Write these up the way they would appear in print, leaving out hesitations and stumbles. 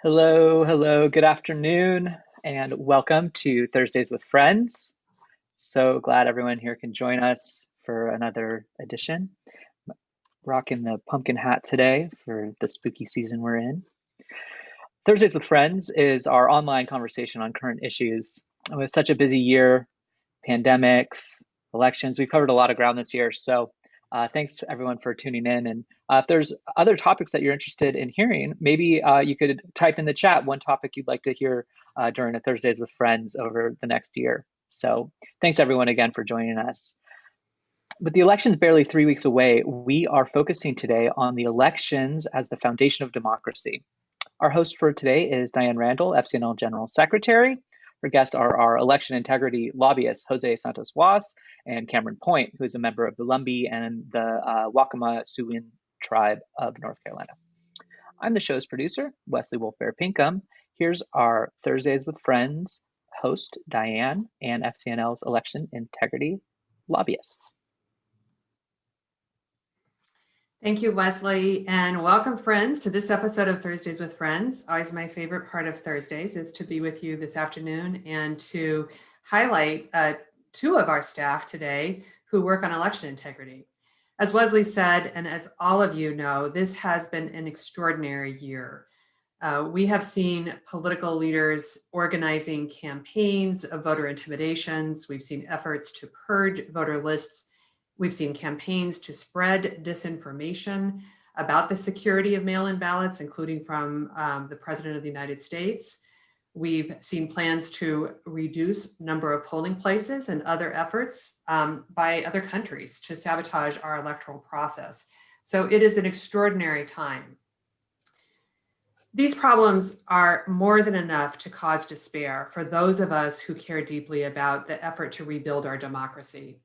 Hello, good afternoon, and welcome to Thursdays with Friends. So glad everyone here can join us for another edition. Rocking the pumpkin hat today for the spooky season we're in. Thursdays with Friends is our online conversation on current issues. With such a busy year, pandemics, elections, we've covered a lot of ground this year. So thanks to everyone for tuning in. And if there's other topics that you're interested in hearing, maybe you could type in the chat one topic you'd like to hear during a Thursdays with Friends over the next year. So thanks everyone again for joining us. With the elections barely 3 weeks away, we are focusing today on the elections as the foundation of democracy. Our host for today is Diane Randall, FCNL General Secretary. Her guests are our election integrity lobbyist, José Santos Woss, and Kameryn Point, who is a member of the Lumbee and the Waccamaw Siouan tribe of North Carolina. I'm the show's producer, Wesley Wolfbear Pinkham. Here's our Thursdays with Friends host, Diane, and FCNL's election integrity lobbyists. Thank you, Wesley, and welcome, friends, to this episode of Thursdays with Friends. Always my favorite part of Thursdays is to be with you this afternoon and to highlight two of our staff today who work on election integrity. As Wesley said, and as all of you know, this has been an extraordinary year. We have seen political leaders organizing campaigns of voter intimidations. We've seen efforts to purge voter lists. We've seen campaigns to spread disinformation about the security of mail-in ballots, including from the President of the United States. We've seen plans to reduce number of polling places and other efforts by other countries to sabotage our electoral process. So it is an extraordinary time. These problems are more than enough to cause despair for those of us who care deeply about the effort to rebuild our democracy.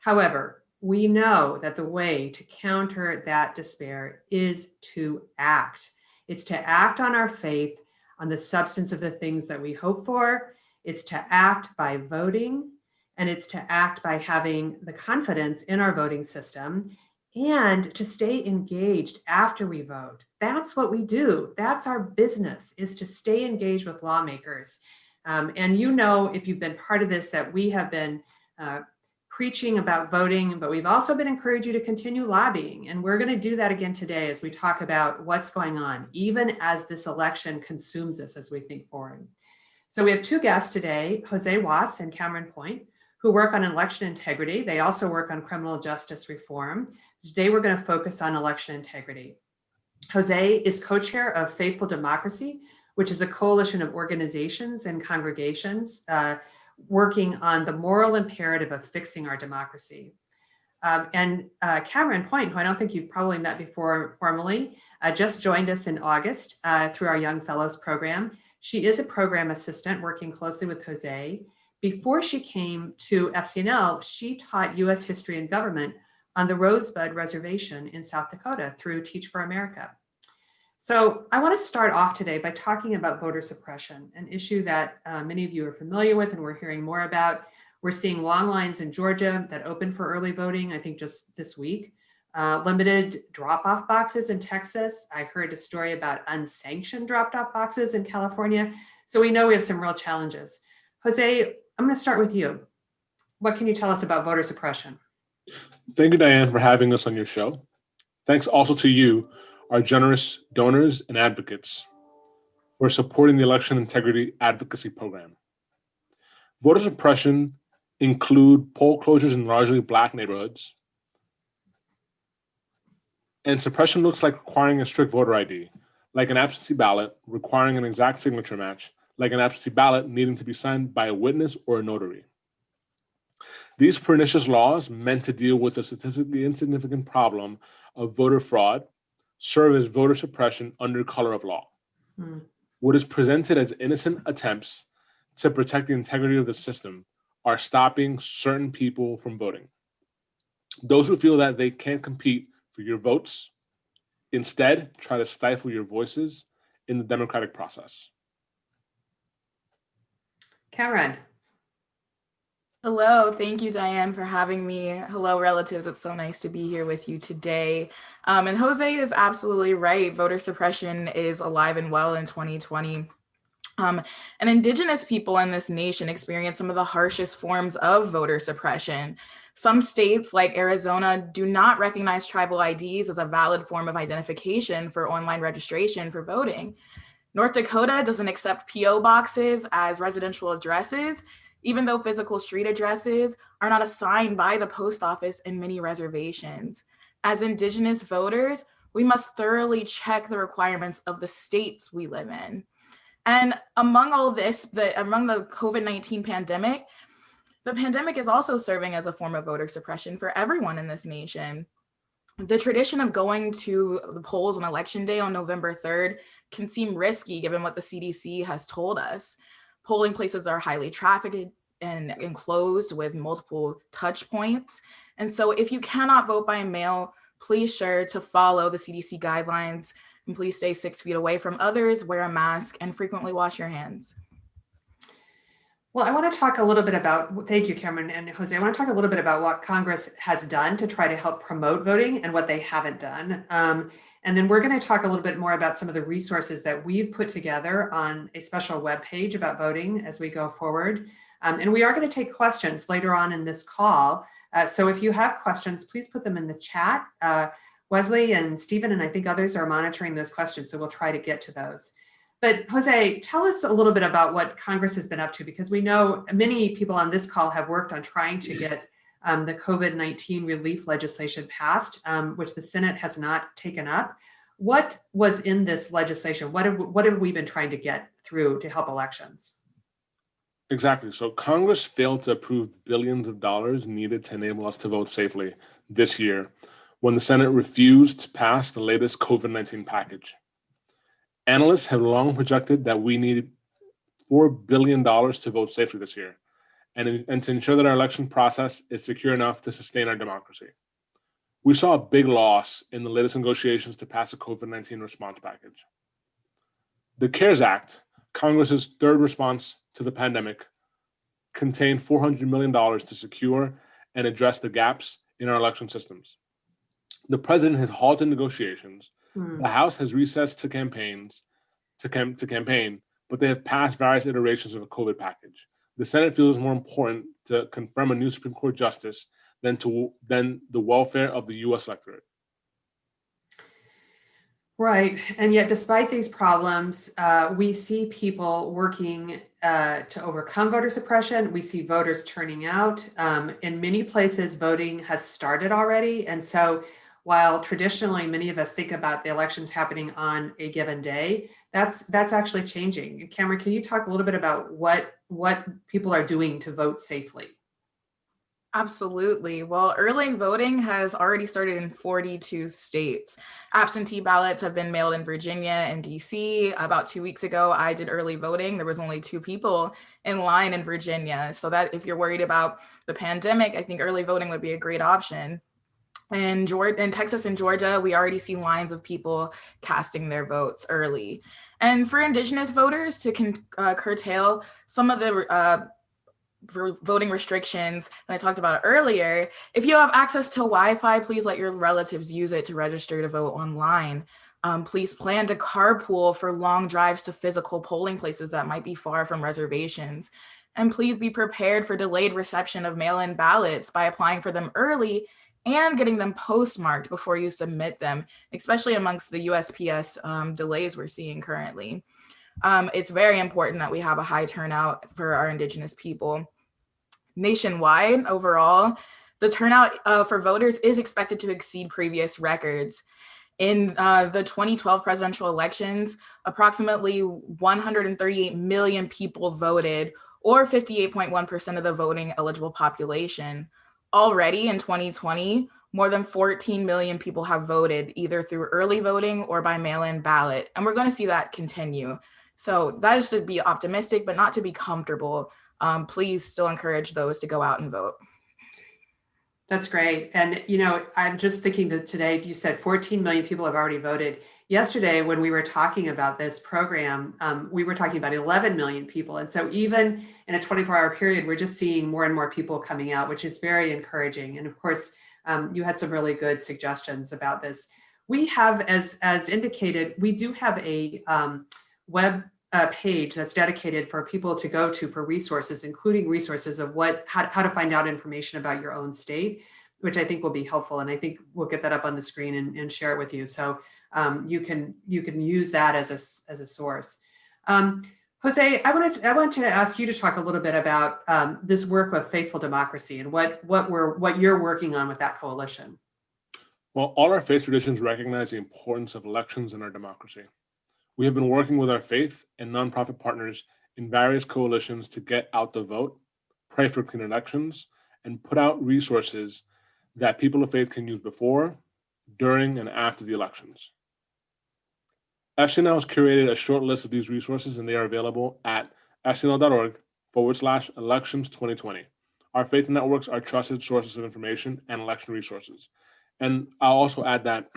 However, we know that the way to counter that despair is to act. It's to act on our faith, on the substance of the things that we hope for. It's to act by voting, and it's to act by having the confidence in our voting system and to stay engaged after we vote. That's what we do. That's our business, is to stay engaged with lawmakers. And you know, if you've been part of this, that we have been preaching about voting, but we've also been encouraging you to continue lobbying. And we're going to do that again today as we talk about what's going on, even as this election consumes us as we think forward. So we have two guests today, José Woss and Kameryn Point, who work on election integrity. They also work on criminal justice reform. Today, we're going to focus on election integrity. José is co-chair of Faithful Democracy, which is a coalition of organizations and congregations working on the moral imperative of fixing our democracy. And Kameryn Point, who I don't think you've probably met before formally, just joined us in August through our Young Fellows program. She is a program assistant working closely with José. Before she came to FCNL, she taught US history and government on the Rosebud Reservation in South Dakota through Teach for America. So I want to start off today by talking about voter suppression, an issue that many of you are familiar with and we're hearing more about. We're seeing long lines in Georgia that opened for early voting, I think just this week. Limited drop-off boxes in Texas. I heard a story about unsanctioned drop-off boxes in California. So we know we have some real challenges. José, I'm going to start with you. What can you tell us about voter suppression? Thank you, Diane, for having us on your show. Thanks also to you, our generous donors and advocates, for supporting the election integrity advocacy program. Voter suppression include poll closures in largely Black neighborhoods. And suppression looks like requiring a strict voter ID, like an absentee ballot requiring an exact signature match, like an absentee ballot needing to be signed by a witness or a notary. These pernicious laws, meant to deal with the statistically insignificant problem of voter fraud, serve as voter suppression under color of law. What is presented as innocent attempts to protect the integrity of the system are stopping certain people from voting. Those who feel that they can't compete for your votes instead try to stifle your voices in the democratic process. Kameryn. Hello, thank you, Diane, for having me. Hello, relatives. It's so nice to be here with you today. And Jose is absolutely right. Voter suppression is alive and well in 2020. And Indigenous people in this nation experience some of the harshest forms of voter suppression. Some states, like Arizona, do not recognize tribal IDs as a valid form of identification for online registration for voting. North Dakota doesn't accept P.O. boxes as residential addresses, even though physical street addresses are not assigned by the post office in many reservations. As Indigenous voters, we must thoroughly check the requirements of the states we live in. And among all this, among the COVID-19 pandemic, the pandemic is also serving as a form of voter suppression for everyone in this nation. The tradition of going to the polls on election day on November 3rd can seem risky given what the CDC has told us. Polling places are highly trafficked and enclosed with multiple touch points. And so if you cannot vote by mail, please sure to follow the CDC guidelines and please stay 6 feet away from others, wear a mask, and frequently wash your hands. Well, I want to talk a little bit about, thank you, Kameryn and Jose. I want to talk a little bit about what Congress has done to try to help promote voting and what they haven't done. And then we're going to talk a little bit more about some of the resources that we've put together on a special webpage about voting as we go forward. And we are going to take questions later on in this call. So if you have questions, please put them in the chat. Wesley and Stephen and I think others are monitoring those questions, so we'll try to get to those. But Jose, tell us a little bit about what Congress has been up to, because we know many people on this call have worked on trying to get the COVID-19 relief legislation passed, which the Senate has not taken up. What was in this legislation? What have we been trying to get through to help elections? Exactly. So Congress failed to approve billions of dollars needed to enable us to vote safely this year when the Senate refused to pass the latest COVID-19 package. Analysts have long projected that we need $4 billion to vote safely this year and to ensure that our election process is secure enough to sustain our democracy. We saw a big loss in the latest negotiations to pass a COVID-19 response package. The CARES Act, Congress's third response to the pandemic, contained $400 million to secure and address the gaps in our election systems. The president has halted negotiations. The House has recessed to campaign, but they have passed various iterations of a COVID package. The Senate feels more important to confirm a new Supreme Court justice than the welfare of the U.S. electorate. Right. And yet, despite these problems, we see people working to overcome voter suppression. We see voters turning out. In many places, voting has started already. And so while traditionally many of us think about the elections happening on a given day, that's actually changing. Kameryn, can you talk a little bit about what people are doing to vote safely? Absolutely. Well, early voting has already started in 42 states. Absentee ballots have been mailed in Virginia and DC. About 2 weeks ago, I did early voting. There was only 2 people in line in Virginia. So that if you're worried about the pandemic, I think early voting would be a great option. In Texas and Georgia, we already see lines of people casting their votes early. And for Indigenous voters to curtail some of the voting restrictions that I talked about earlier, if you have access to Wi-Fi, please let your relatives use it to register to vote online. Please plan to carpool for long drives to physical polling places that might be far from reservations. And please be prepared for delayed reception of mail-in ballots by applying for them early and getting them postmarked before you submit them, especially amongst the USPS delays we're seeing currently. It's very important that we have a high turnout for our Indigenous people. Nationwide, overall, the turnout for voters is expected to exceed previous records. In the 2012 presidential elections, approximately 138 million people voted, or 58.1% of the voting eligible population. Already in 2020, more than 14 million people have voted either through early voting or by mail-in ballot, and we're going to see that continue. So that is to be optimistic, but not to be comfortable. Please still encourage those to go out and vote. That's great. And, I'm just thinking that today you said 14 million people have already voted. Yesterday, when we were talking about this program, we were talking about 11 million people. And so even in a 24-hour period, we're just seeing more and more people coming out, which is very encouraging. And of course, you had some really good suggestions about this. We have, as indicated, we do have a web page that's dedicated for people to go to for resources, including resources of how to find out information about your own state, which I think will be helpful. And I think we'll get that up on the screen and share it with you. So you can use that as a source. Jose, I want to ask you to talk a little bit about this work with Faithful Democracy and what you're working on with that coalition. Well, all our faith traditions recognize the importance of elections in our democracy. We have been working with our faith and nonprofit partners in various coalitions to get out the vote, pray for clean elections, and put out resources that people of faith can use before, during, and after the elections. FCNL has curated a short list of these resources, and they are available at fcnl.org/elections2020. Our faith networks are trusted sources of information and election resources. And I'll also add that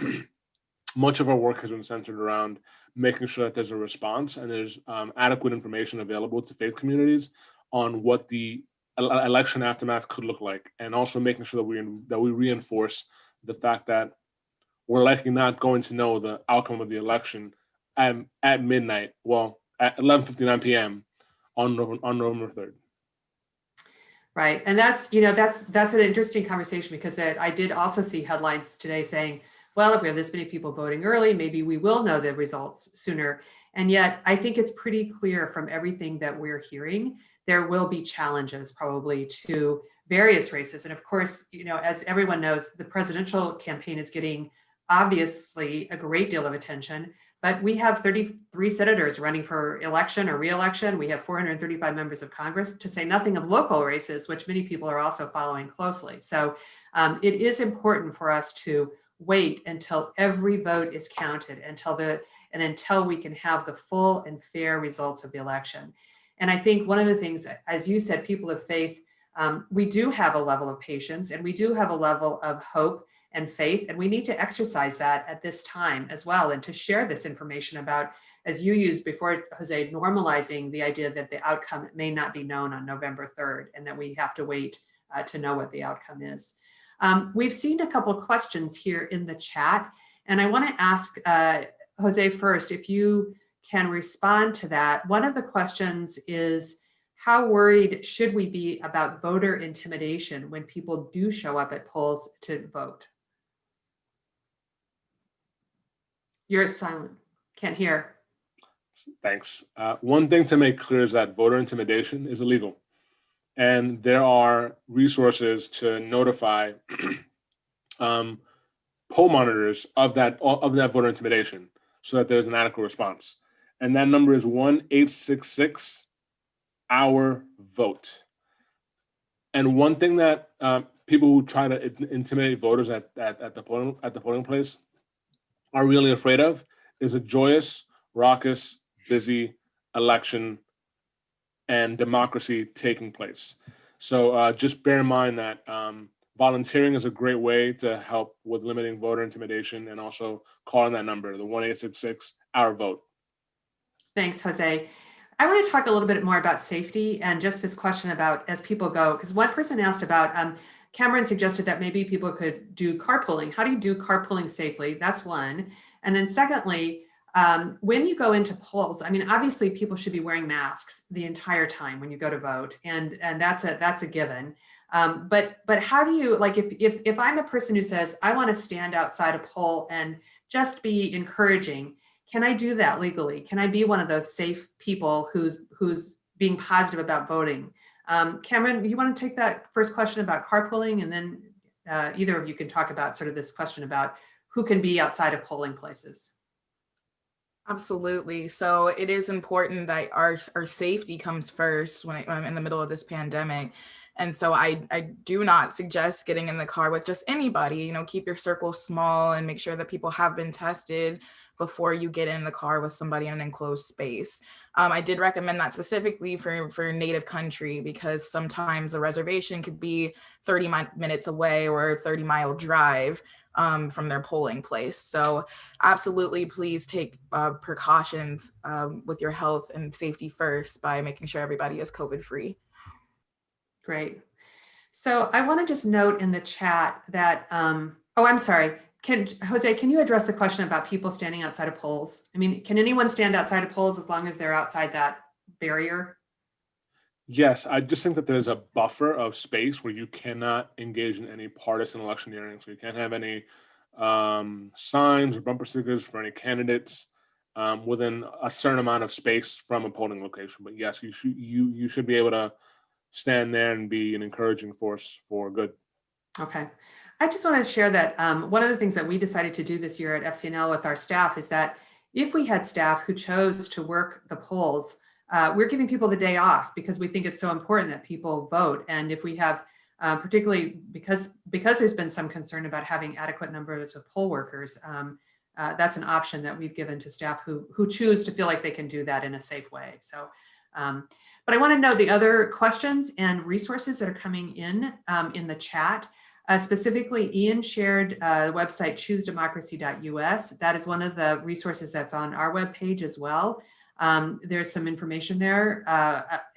much of our work has been centered around making sure that there's a response and there's adequate information available to faith communities on what the election aftermath could look like, and also making sure that we reinforce the fact that we're likely not going to know the outcome of the election at midnight, at 11:59 p.m. on November 3rd. Right, and that's an interesting conversation, because I did also see headlines today saying, well, if we have this many people voting early, maybe we will know the results sooner. And yet, I think it's pretty clear from everything that we're hearing, there will be challenges probably to various races. And of course, as everyone knows, the presidential campaign is getting obviously a great deal of attention, but we have 33 senators running for election or re-election. We have 435 members of Congress, to say nothing of local races, which many people are also following closely. So it is important for us to wait until every vote is counted, until we can have the full and fair results of the election. And I think one of the things, as you said, people of faith, we do have a level of patience, and we do have a level of hope and faith, and we need to exercise that at this time as well, and to share this information about, as you used before, Jose, normalizing the idea that the outcome may not be known on November 3rd, and that we have to wait to know what the outcome is. We've seen a couple of questions here in the chat, and I want to ask Jose first, if you can respond to that. One of the questions is, how worried should we be about voter intimidation when people do show up at polls to vote? You're silent. Can't hear. Thanks. One thing to make clear is that voter intimidation is illegal. And there are resources to notify poll monitors of that voter intimidation, so that there's an adequate response. And that number is 1-866-OUR-VOTE. And one thing that people who try to intimidate voters at the polling place are really afraid of is a joyous, raucous, busy election and democracy taking place. So just bear in mind that volunteering is a great way to help with limiting voter intimidation, and also calling that number, the 1-866-OUR-VOTE. Thanks, Jose. I want to talk a little bit more about safety and just this question about as people go, because one person asked about, Kameryn suggested that maybe people could do carpooling. How do you do carpooling safely? That's one. And then secondly, when you go into polls, I mean, obviously people should be wearing masks the entire time when you go to vote, and that's a given. But how do you, like, if I'm a person who says, I want to stand outside a poll and just be encouraging, can I do that legally? Can I be one of those safe people who's being positive about voting? Kameryn, you want to take that first question about carpooling, and then either of you can talk about sort of this question about who can be outside of polling places. Absolutely. So it is important that our safety comes first when I'm in the middle of this pandemic. And so I do not suggest getting in the car with just anybody. You know, keep your circle small and make sure that people have been tested before you get in the car with somebody in an enclosed space. I did recommend that specifically for native country, because sometimes a reservation could be 30 minutes away or a 30-mile drive from their polling place. So absolutely, please take precautions with your health and safety first by making sure everybody is COVID-free. Great. So I want to just note in the chat that, oh, I'm sorry. Jose, can you address the question about people standing outside of polls? I mean, can anyone stand outside of polls as long as they're outside that barrier? Yes, I just think that there's a buffer of space where you cannot engage in any partisan electioneering. So you can't have any signs or bumper stickers for any candidates within a certain amount of space from a polling location. But yes, you should be able to stand there and be an encouraging force for good. Okay. I just want to share that one of the things that we decided to do this year at FCNL with our staff is that if we had staff who chose to work the polls, we're giving people the day off because we think it's so important that people vote. And if we have, particularly because there's been some concern about having adequate numbers of poll workers, that's an option that we've given to staff who choose to feel like they can do that in a safe way. So, but I want to know the other questions and resources that are coming in the chat. Specifically, Ian shared the website choosedemocracy.us. That is one of the resources that's on our webpage as well. There's some information there.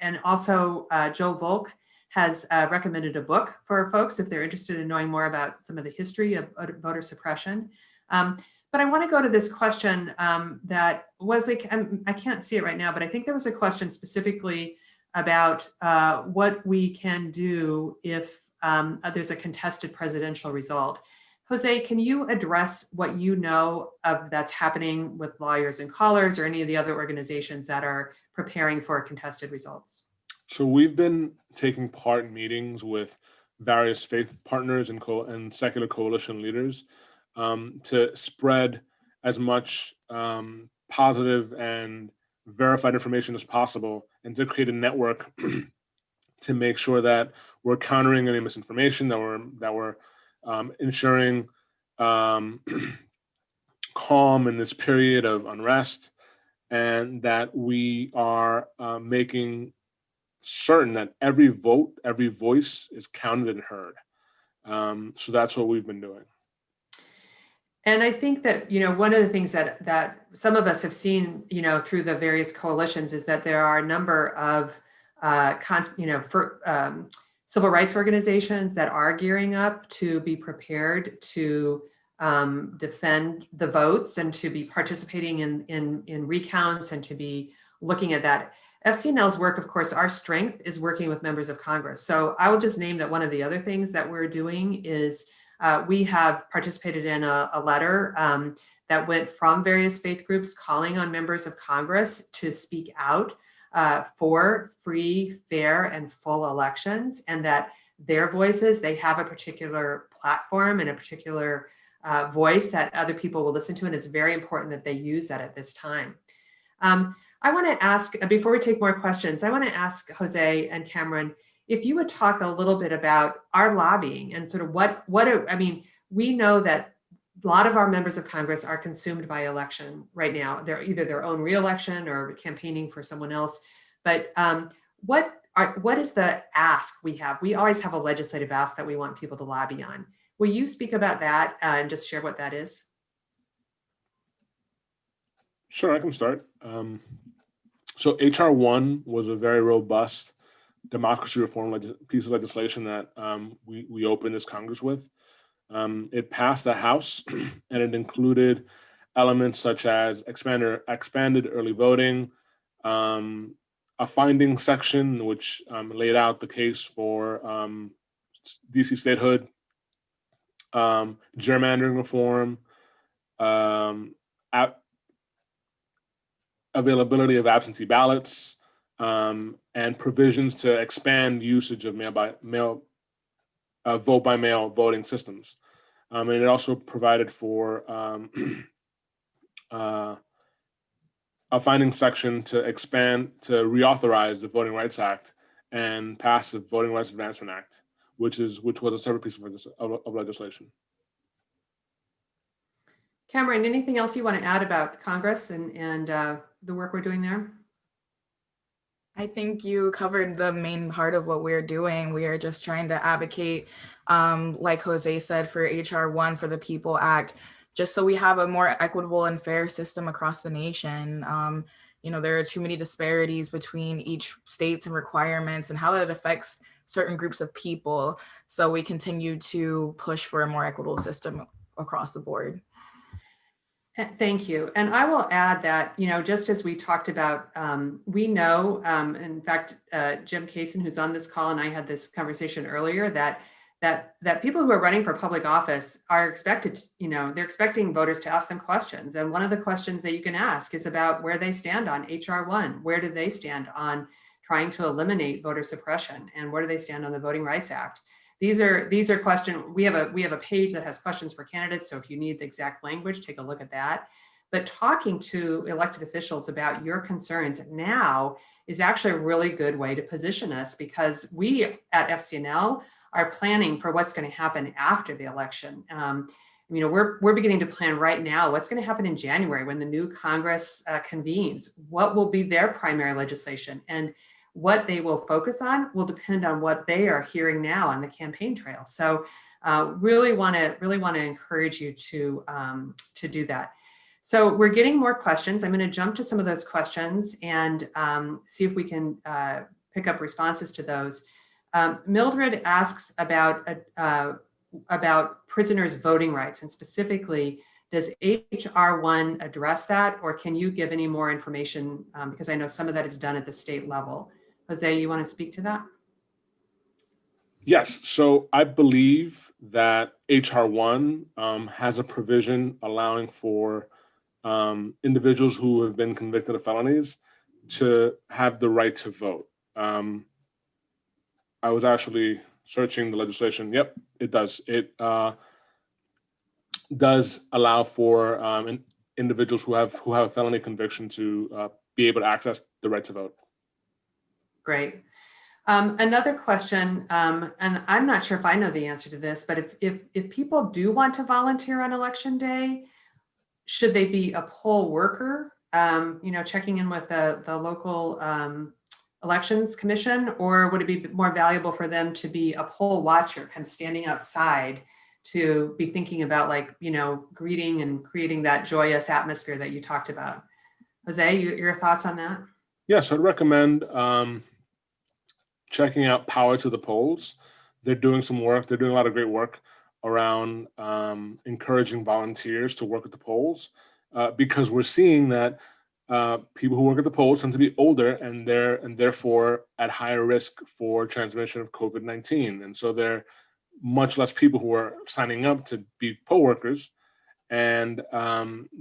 And also Joe Volk has recommended a book for folks if they're interested in knowing more about some of the history of voter suppression. But I want to go to this question that Wesley, I can't see it right now, but I think there was a question specifically about what we can do if there's a contested presidential result. Jose, can you address what you know of that's happening with Lawyers and Callers or any of the other organizations that are preparing for contested results? So we've been taking part in meetings with various faith partners and secular coalition leaders to spread as much positive and verified information as possible, and to create a network to make sure that we're countering any misinformation, that we're ensuring calm in this period of unrest, and that we are making certain that every vote, every voice is counted and heard. So that's what we've been doing. And I think that, one of the things that some of us have seen, through the various coalitions is that there are a number of civil rights organizations that are gearing up to be prepared to defend the votes and to be participating in recounts and to be looking at that. FCNL's work, of course, our strength is working with members of Congress. So I will just name that one of the other things that we're doing is we have participated in a letter that went from various faith groups calling on members of Congress to speak out for free, fair, and full elections, and that their voices, they have a particular platform and a particular voice that other people will listen to, and it's very important that they use that at this time. I want to ask, before we take more questions, I want to ask Jose and Kameryn, if you would talk a little bit about our lobbying and sort of we know that a lot of our members of Congress are consumed by election right now. They're either their own reelection or campaigning for someone else. But what is the ask we have? We always have a legislative ask that we want people to lobby on. Will you speak about that and just share what that is? Sure, I can start. So HR 1 was a very robust democracy reform piece of legislation that we opened this Congress with. It passed the House, and it included elements such as expanded early voting, a finding section which laid out the case for DC statehood, gerrymandering reform, availability of absentee ballots, and provisions to expand usage of vote by mail voting systems. And it also provided for a finding section to reauthorize the Voting Rights Act and pass the Voting Rights Advancement Act, which was a separate piece of legislation. Kameryn, anything else you want to add about Congress and the work we're doing there? I think you covered the main part of what we're doing. We are just trying to advocate, like Jose said, for HR 1, for the PEOPLE Act, just so we have a more equitable and fair system across the nation. There are too many disparities between each states and requirements and how that affects certain groups of people. So we continue to push for a more equitable system across the board. Thank you. And I will add that, just as we talked about, we know, in fact, Jim Kaysen, who's on this call, and I had this conversation earlier, that people who are running for public office are expected, they're expecting voters to ask them questions. And one of the questions that you can ask is about where they stand on HR 1. Where do they stand on trying to eliminate voter suppression? And where do they stand on the Voting Rights Act? These are questions. We have a page that has questions for candidates. So if you need the exact language, take a look at that. But talking to elected officials about your concerns now is actually a really good way to position us, because we at FCNL are planning for what's going to happen after the election. We're beginning to plan right now what's going to happen in January when the new Congress convenes. What will be their primary legislation, and what they will focus on will depend on what they are hearing now on the campaign trail. So really want to encourage you to do that. So we're getting more questions. I'm going to jump to some of those questions and see if we can pick up responses to those. Mildred asks about prisoners' voting rights, and specifically, does HR 1 address that, or can you give any more information? Because I know some of that is done at the state level. Jose, you want to speak to that? Yes. So I believe that HR 1 has a provision allowing for individuals who have been convicted of felonies to have the right to vote. I was actually searching the legislation. Yep, it does. It does allow for individuals who have a felony conviction to be able to access the right to vote. Great. Another question, and I'm not sure if I know the answer to this, but if people do want to volunteer on election day, should they be a poll worker, checking in with the local elections commission, or would it be more valuable for them to be a poll watcher, kind of standing outside to be thinking about, greeting and creating that joyous atmosphere that you talked about? Jose, your thoughts on that? Yes, I'd recommend checking out Power to the Polls. They're doing some work. They're doing a lot of great work around encouraging volunteers to work at the polls, because we're seeing that people who work at the polls tend to be older and therefore at higher risk for transmission of COVID-19. And so there are much less people who are signing up to be poll workers, and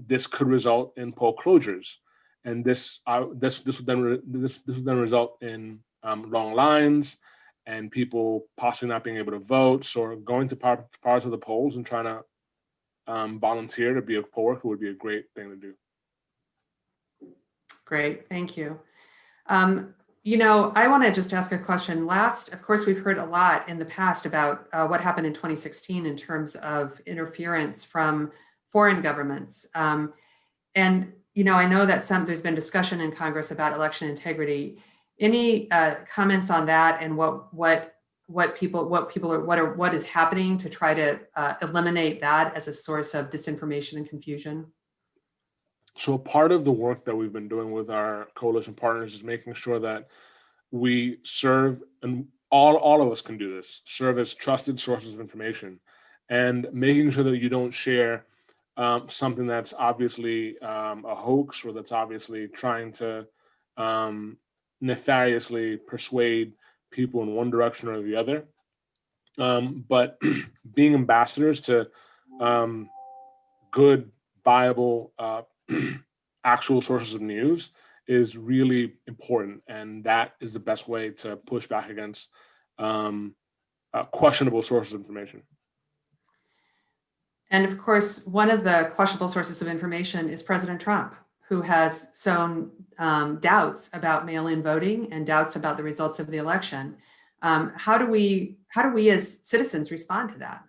this could result in poll closures. And this would then result in long lines and people possibly not being able to vote. So going to parts of the polls and trying to volunteer to be a poll worker would be a great thing to do. Great, thank you. I want to just ask a question. Of course, we've heard a lot in the past about what happened in 2016 in terms of interference from foreign governments. I know that there's been discussion in Congress about election integrity. Any comments on that, and what is happening to try to eliminate that as a source of disinformation and confusion? So part of the work that we've been doing with our coalition partners is making sure that we serve, and all of us can do this, serve as trusted sources of information, and making sure that you don't share something that's obviously a hoax, or that's obviously trying to nefariously persuade people in one direction or the other. But being ambassadors to good, viable, actual sources of news is really important, and that is the best way to push back against questionable sources of information. And of course, one of the questionable sources of information is President Trump, who has sown doubts about mail-in voting and doubts about the results of the election. How do we as citizens respond to that?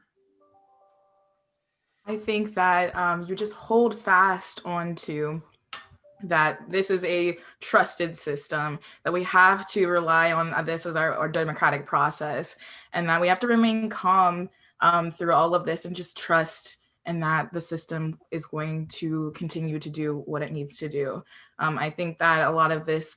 I think that you just hold fast onto that this is a trusted system, that we have to rely on this as our democratic process, and that we have to remain calm through all of this and just trust in that the system is going to continue to do what it needs to do. I think that a lot of this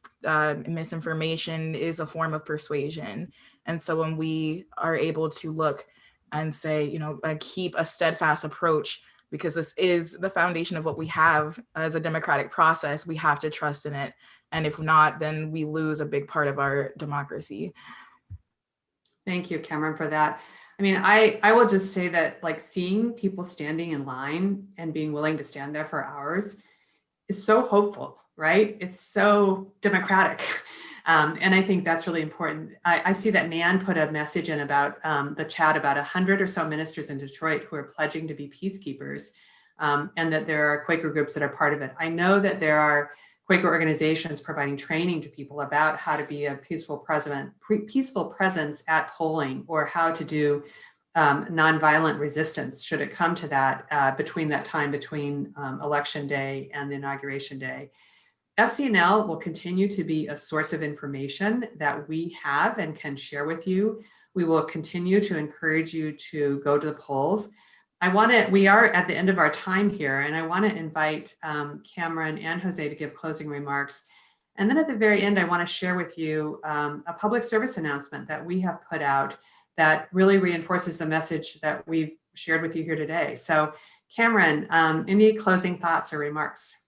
misinformation is a form of persuasion. And so when we are able to look and say, keep a steadfast approach, because this is the foundation of what we have as a democratic process, we have to trust in it. And if not, then we lose a big part of our democracy. Thank you, Kameryn, for that. I mean, I will just say that, like, seeing people standing in line and being willing to stand there for hours is so hopeful, right? It's so democratic. And I think that's really important. I see that Nan put a message in about the chat about 100 or so ministers in Detroit who are pledging to be peacekeepers, and that there are Quaker groups that are part of it. I know that there are Quaker organizations providing training to people about how to be a peaceful presence at polling, or how to do nonviolent resistance should it come to that between election day and the inauguration day. FCNL will continue to be a source of information that we have and can share with you. We will continue to encourage you to go to the polls. We are at the end of our time here, and I want to invite Kameryn and Jose to give closing remarks. And then at the very end, I want to share with you a public service announcement that we have put out that really reinforces the message that we've shared with you here today. So Kameryn, any closing thoughts or remarks?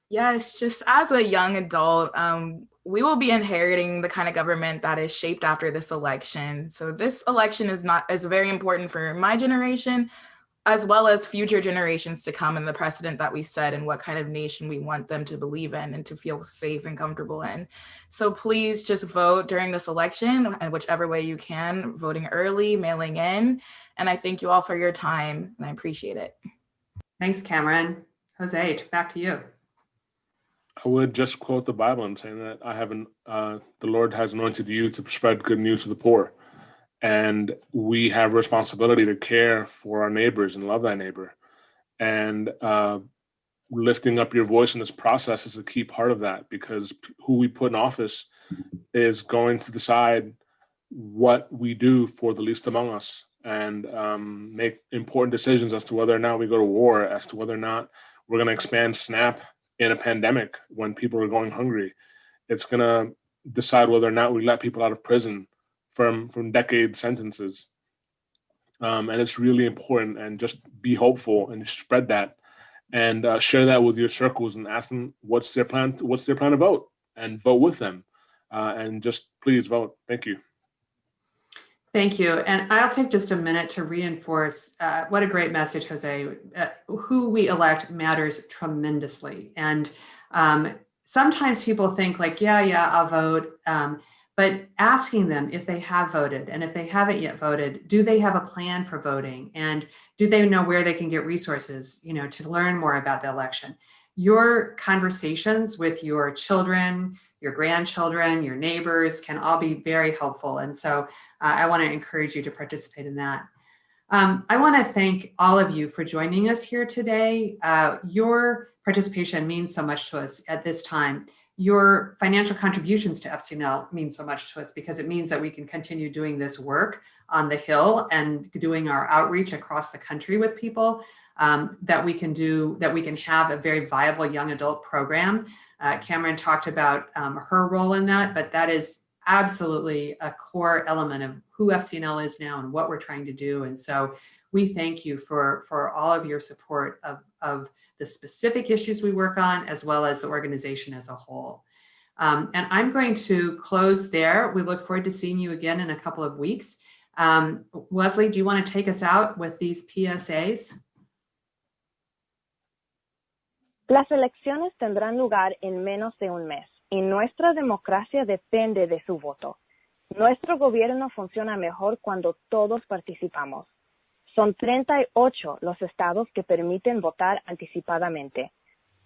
Yes, just as a young adult, we will be inheriting the kind of government that is shaped after this election. So this election is very important for my generation, as well as future generations to come, and the precedent that we set and what kind of nation we want them to believe in and to feel safe and comfortable in. So please just vote during this election, and whichever way you can, voting early, mailing in. And I thank you all for your time, and I appreciate it. Thanks, Kameryn. Jose, back to you. I would just quote the Bible and saying that the Lord has anointed you to spread good news to the poor. And we have a responsibility to care for our neighbors and love thy neighbor. And lifting up your voice in this process is a key part of that, because who we put in office is going to decide what we do for the least among us, and make important decisions as to whether or not we go to war, as to whether or not we're going to expand SNAP in a pandemic when people are going hungry. It's going to decide whether or not we let people out of prison from decade sentences. And it's really important, and just be hopeful and spread that, and share that with your circles and ask them what's their plan to vote, and vote with them, and just please vote. Thank you. Thank you. And I'll take just a minute to reinforce what a great message, Jose. Who we elect matters tremendously. And sometimes people think like, yeah, I'll vote. But asking them if they have voted, and if they haven't yet voted, do they have a plan for voting? And do they know where they can get resources, to learn more about the election? Your conversations with your children, your grandchildren, your neighbors can all be very helpful. And so I want to encourage you to participate in that. I want to thank all of you for joining us here today. Your participation means so much to us at this time. Your financial contributions to FCNL mean so much to us, because it means that we can continue doing this work on the Hill and doing our outreach across the country with people, that we can have a very viable young adult program. Kameryn talked about her role in that, but that is absolutely a core element of who FCNL is now and what we're trying to do. And so we thank you for all of your support of the specific issues we work on, as well as the organization as a whole. And I'm going to close there. We look forward to seeing you again in a couple of weeks. Wesley, do you want to take us out with these PSAs? Las elecciones tendrán lugar en menos de un mes y nuestra democracia depende de su voto. Nuestro gobierno funciona mejor cuando todos participamos. Son 38 los estados que permiten votar anticipadamente.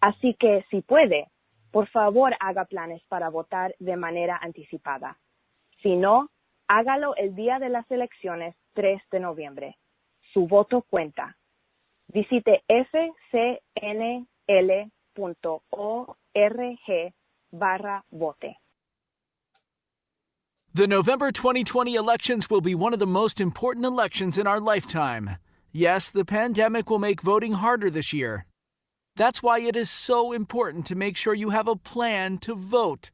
Así que si puede, por favor haga planes para votar de manera anticipada. Si no, hágalo el día de las elecciones 3 de noviembre. Su voto cuenta. Visite fcnl.org/vote. The November 2020 elections will be one of the most important elections in our lifetime. Yes, the pandemic will make voting harder this year. That's why it is so important to make sure you have a plan to vote.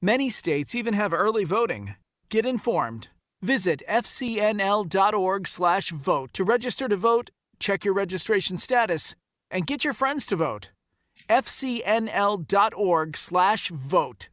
Many states even have early voting. Get informed. Visit fcnl.org/vote to register to vote, check your registration status, and get your friends to vote. fcnl.org/vote.